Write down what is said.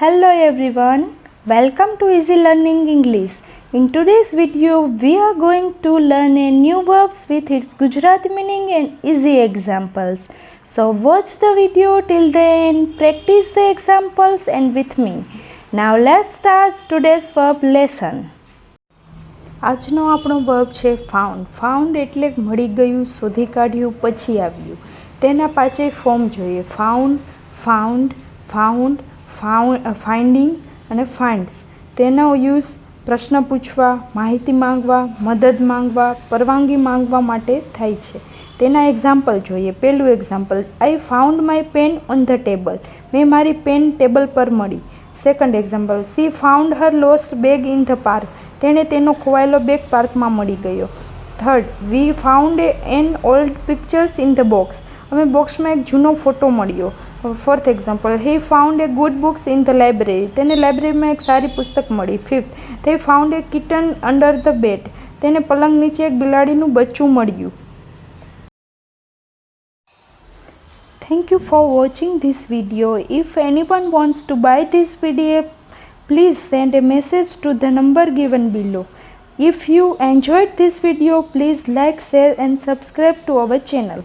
Hello everyone, welcome to Easy Learning English. In today's video, we are going to learn a new verbs with its Gujarati meaning and easy examples. So watch the video till the end, practice the examples and with me. Now let's start today's verb lesson. આજનો આપણો verb છે found. Found એટલે મળી ગયું, શોધી કાઢ્યું, પછી આવ્યું. તેના પાછે ફોર્મ જોઈએ. ફાઉન્ડ, ફાઉન્ડ, ફાઉન્ડ, ફાઇન્ડિંગ અને ફાઇન્ડ્સ. તેનો યુઝ પ્રશ્ન પૂછવા, માહિતી માંગવા, મદદ માંગવા, પરવાનગી માંગવા માટે થાય છે. તેના એક્ઝામ્પલ જોઈએ. પહેલું example, I found my pen on the table. મેં મારી પેન ટેબલ પર મળી. Second example, she found her lost bag in the park. તેણે તેનો ખોવાયેલો બેગ પાર્કમાં મળી ગયો. Third, we found an old pictures in the box. અમે બોક્સમાં એક જૂનો ફોટો મળ્યો. Fourth example, he found a good books in the library. તેને લાઇબ્રેરીમાં એક સારી પુસ્તક મળી. Fifth, they found A kitten under the bed. તેને પલંગ નીચે એક બિલાડીનું બચ્ચું મળ્યું. Thank you for watching this video. If anyone wants to buy this PDF, please send a message to the number given below. If you enjoyed this video, please like, share and subscribe to our channel.